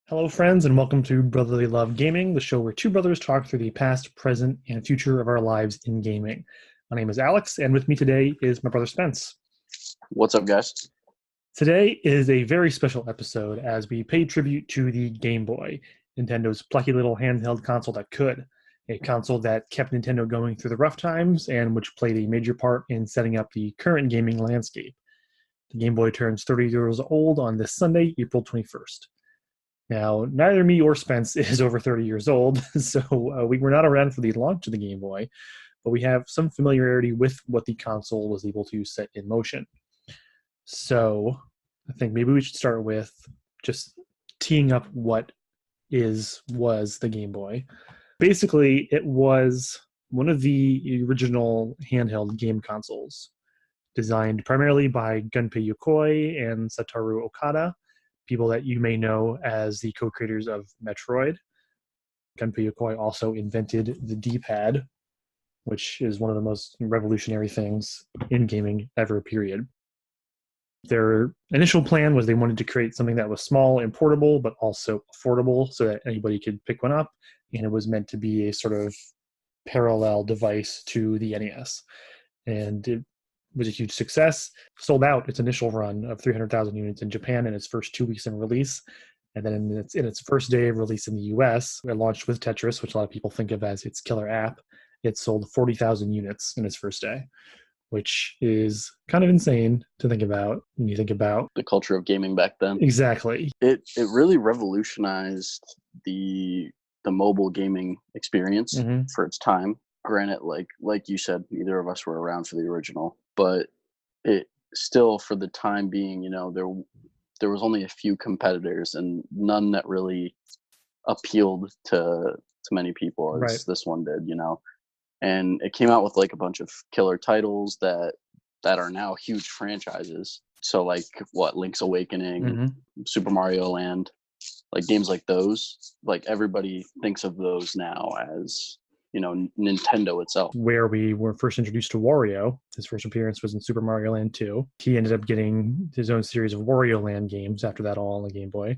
Hello, friends, and welcome to Brotherly Love Gaming, the show where two brothers talk through the past, present, and future of our lives in gaming. My name is Alex, and with me today is my brother Spence. What's up, guys? Today is a very special episode as we pay tribute to the Game Boy, Nintendo's plucky little handheld console that could. A console that kept Nintendo going through the rough times and which played a major part in setting up the current gaming landscape. The Game Boy turns 30 years old on this Sunday, April 21st. Now, neither me or Spence is over 30 years old, so we were not around for the launch of the Game Boy, but we have some familiarity with what the console was able to set in motion. So I think maybe we should start with just teeing up what was the Game Boy. Basically, it was one of the original handheld game consoles, designed primarily by Gunpei Yokoi and Satoru Okada, people that you may know as the co-creators of Metroid. Gunpei Yokoi also invented the D-pad, which is one of the most revolutionary things in gaming ever, period. Their initial plan was they wanted to create something that was small and portable, but also affordable so that anybody could pick one up, and it was meant to be a sort of parallel device to the NES. And it was a huge success, sold out its initial run of 300,000 units in Japan in its first 2 weeks in release. And then in its first day of release in the US, it launched with Tetris, which a lot of people think of as its killer app. It sold 40,000 units in its first day, which is kind of insane to think about when you think about the culture of gaming back then. Exactly. It really revolutionized the mobile gaming experience for its time. Granted, like you said, neither of us were around for the original, but it still, for the time being, there was only a few competitors and none that really appealed to many people as this one did, and it came out with like a bunch of killer titles that are now huge franchises. So like Link's Awakening, Super Mario Land, like games like those, like everybody thinks of those now as Nintendo itself. Where we were first introduced to Wario. His first appearance was in Super Mario Land 2. He ended up getting his own series of Wario Land games after that, all on the Game Boy.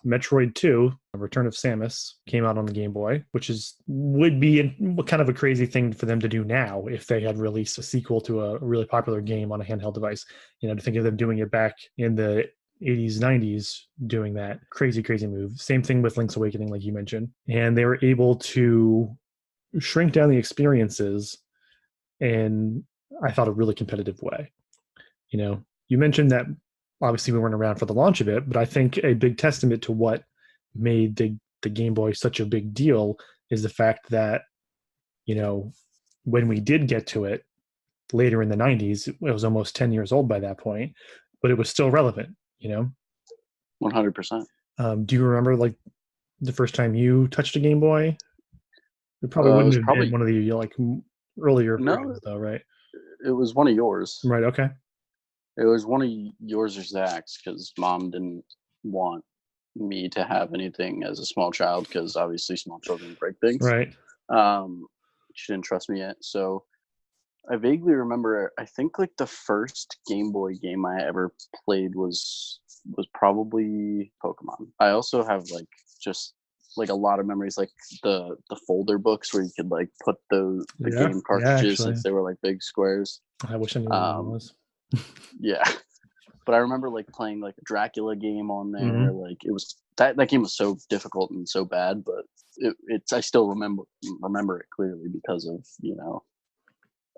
Metroid 2, Return of Samus, came out on the Game Boy, which would be kind of a crazy thing for them to do now if they had released a sequel to a really popular game on a handheld device. To think of them doing it back in the 80s, 90s, doing that crazy move. Same thing with Link's Awakening, like you mentioned. And they were able to shrink down the experiences in, I thought, a really competitive way. You mentioned that obviously we weren't around for the launch of it, but I think a big testament to what made the Game Boy such a big deal is the fact that, when we did get to it later in the 90s, it was almost 10 years old by that point, but it was still relevant, 100%. Do you remember like the first time you touched a Game Boy? It probably wouldn't have been one of the like earlier versions, though, right? It was one of yours. Right, okay. It was one of yours or Zach's, because Mom didn't want me to have anything as a small child, because obviously small children break things. Right. She didn't trust me yet. So I vaguely remember, I think like the first Game Boy game I ever played was probably Pokemon. I also have like just like a lot of memories, like the folder books where you could like put the game cartridges, since they were like big squares. I wish I knew what it was. Yeah, but I remember like playing like a Dracula game on there. Like it was that game was so difficult and so bad, but it's I still remember it clearly because of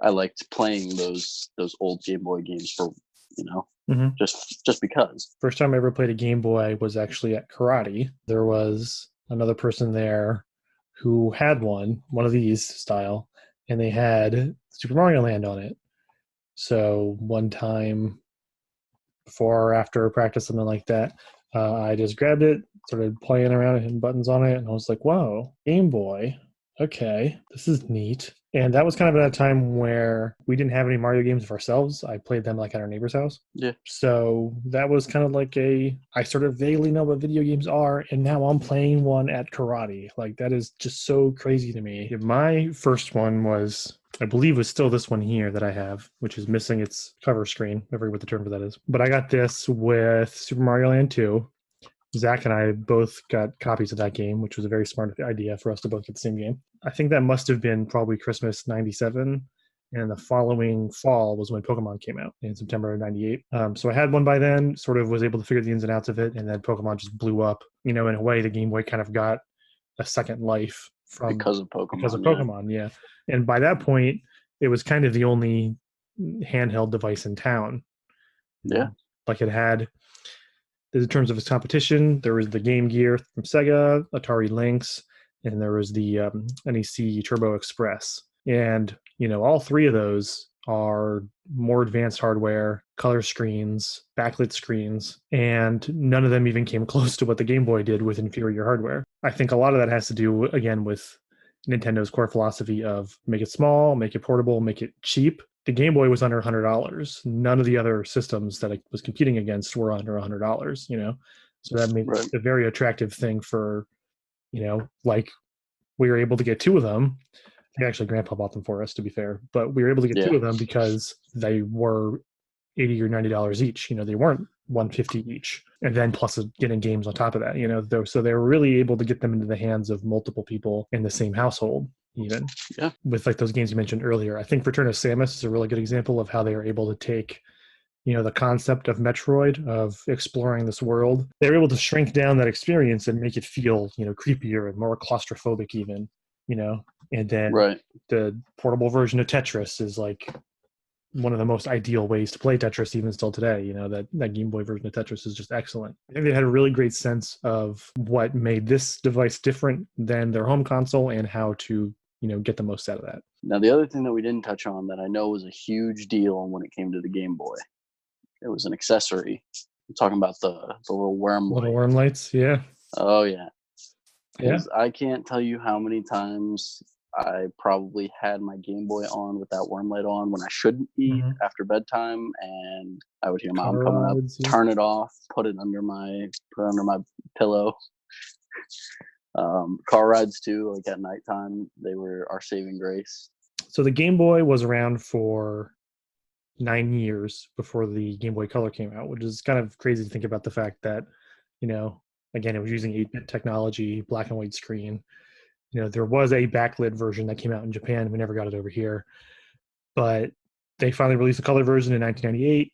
I liked playing those old Game Boy games for just because. First time I ever played a Game Boy was actually at karate. There was another person there who had one of these style, and they had Super Mario Land on it. So one time before or after practice, something like that, I just grabbed it, started playing around and hitting buttons on it, and I was like, whoa, Game Boy. Okay, this is neat. And that was kind of at a time where we didn't have any Mario games of ourselves. I played them like at our neighbor's house. Yeah. So that was kind of like I sort of vaguely know what video games are, and now I'm playing one at karate. Like, that is just so crazy to me. My first one was, I believe, was still this one here that I have, which is missing its cover screen. I forget what the term for that is. But I got this with Super Mario Land 2. Zach and I both got copies of that game, which was a very smart idea for us to both get the same game. I think that must have been probably Christmas '97, and the following fall was when Pokemon came out in September of '98. So I had one by then, sort of was able to figure the ins and outs of it, and then Pokemon just blew up. In a way, the Game Boy kind of got a second life because of Pokemon, yeah. And by that point, it was kind of the only handheld device in town. Yeah. Like it had, in terms of its competition, there was the Game Gear from Sega, Atari Lynx, and there was the NEC Turbo Express. And, all three of those are more advanced hardware, color screens, backlit screens, and none of them even came close to what the Game Boy did with inferior hardware. I think a lot of that has to do, again, with Nintendo's core philosophy of make it small, make it portable, make it cheap. The Game Boy was under $100. None of the other systems that it was competing against were under $100, So that made it a very attractive thing for, like we were able to get two of them. Actually, Grandpa bought them for us, to be fair, but we were able to get two of them because they were $80 or $90 each. They weren't $150 each, and then plus getting games on top of that. So they were really able to get them into the hands of multiple people in the same household. Even with like those games you mentioned earlier, I think Return of Samus is a really good example of how they were able to take the concept of Metroid, of exploring this world. They were able to shrink down that experience and make it feel creepier and more claustrophobic even. And then the portable version of Tetris is like one of the most ideal ways to play Tetris even still today. That Game Boy version of Tetris is just excellent. I think they had a really great sense of what made this device different than their home console and how to get the most out of that. Now, the other thing that we didn't touch on that I know was a huge deal when it came to the Game Boy, it was an accessory. I'm talking about the little worm light. Little worm lights, yeah. Oh, yeah. Yeah. I can't tell you how many times I probably had my Game Boy on with that worm light on when I shouldn't be after bedtime, and I would hear Mom coming up, turn it off, put it under my pillow. Car rides too, like at nighttime, they were our saving grace. So the Game Boy was around for 9 years before the Game Boy Color came out, which is kind of crazy to think about the fact that, again, it was using 8-bit technology, black and white screen. There was a backlit version that came out in Japan. We never got it over here, but they finally released a color version in 1998.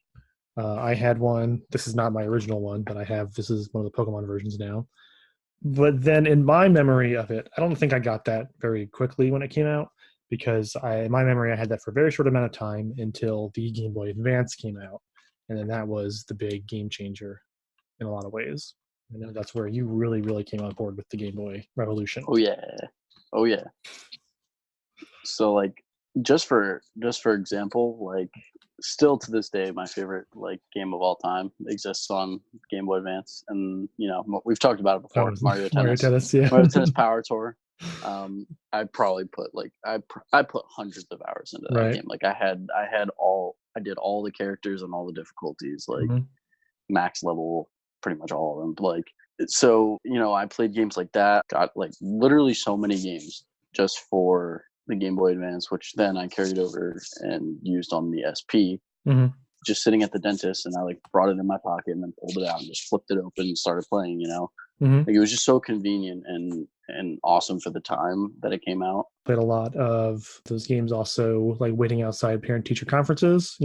I had one. This is not my original one, but this is one of the Pokemon versions now. But then in my memory of it, I don't think I got that very quickly when it came out, because in my memory, I had that for a very short amount of time until the Game Boy Advance came out. And then that was the big game changer in a lot of ways. And that's where you really, really came on board with the Game Boy revolution. Oh, yeah. So, like, just for example, like, still to this day, my favorite like game of all time exists on Game Boy Advance, and we've talked about it before. Mario Tennis, yeah. Mario Tennis Power Tour. I probably put I put hundreds of hours into that game. Like I did all the characters and all the difficulties, like max level, pretty much all of them. Like, so I played games like that, got like literally so many games just for the Game Boy Advance, which then I carried over and used on the SP. Just sitting at the dentist, and I like brought it in my pocket and then pulled it out and just flipped it open and started playing. Like, it was just so convenient and awesome for the time that it came out. Played a lot of those games also, like waiting outside parent-teacher conferences,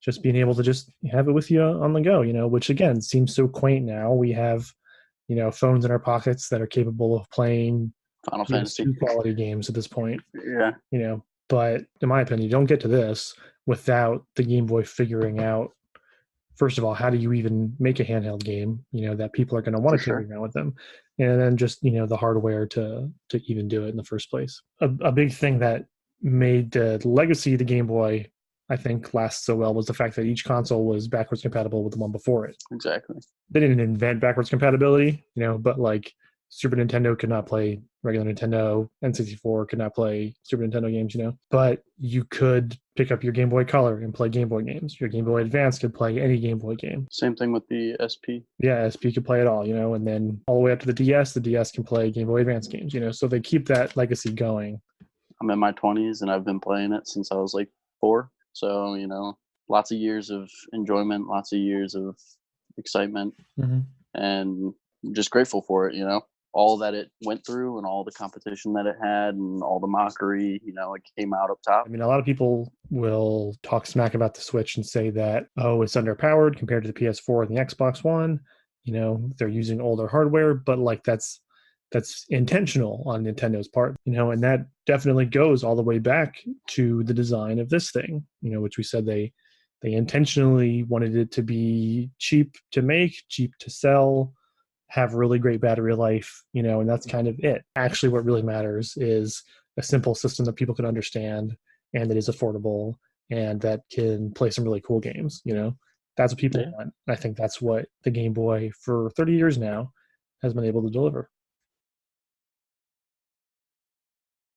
just being able to just have it with you on the go, which again seems so quaint now. We have, phones in our pockets that are capable of playing Final Fantasy quality games at this point. Yeah. But in my opinion, you don't get to this without the Game Boy figuring out, first of all, how do you even make a handheld game, that people are going to want to carry around with them, and then just the hardware to even do it in the first place. A big thing that made the legacy of the Game Boy, I think, last so well was the fact that each console was backwards compatible with the one before it. Exactly. They didn't invent backwards compatibility, but like Super Nintendo could not play regular Nintendo, N64 could not play Super Nintendo games, but you could pick up your Game Boy Color and play Game Boy games. Your Game Boy Advance could play any Game Boy game. Same thing with the SP. Yeah, SP could play it all, and then all the way up to the DS can play Game Boy Advance games, so they keep that legacy going. I'm in my 20s and I've been playing it since I was like 4. So, lots of years of enjoyment, lots of years of excitement. And just grateful for it, all that it went through and all the competition that it had and all the mockery, it came out up top. I mean, a lot of people will talk smack about the Switch and say that, oh, it's underpowered compared to the PS4 and the Xbox One. They're using older hardware, but like that's intentional on Nintendo's part, and that definitely goes all the way back to the design of this thing, which we said they intentionally wanted it to be cheap to make, cheap to sell, have really great battery life, and that's kind of it. Actually, what really matters is a simple system that people can understand and that is affordable and that can play some really cool games. That's what people want. I think that's what the Game Boy for 30 years now has been able to deliver.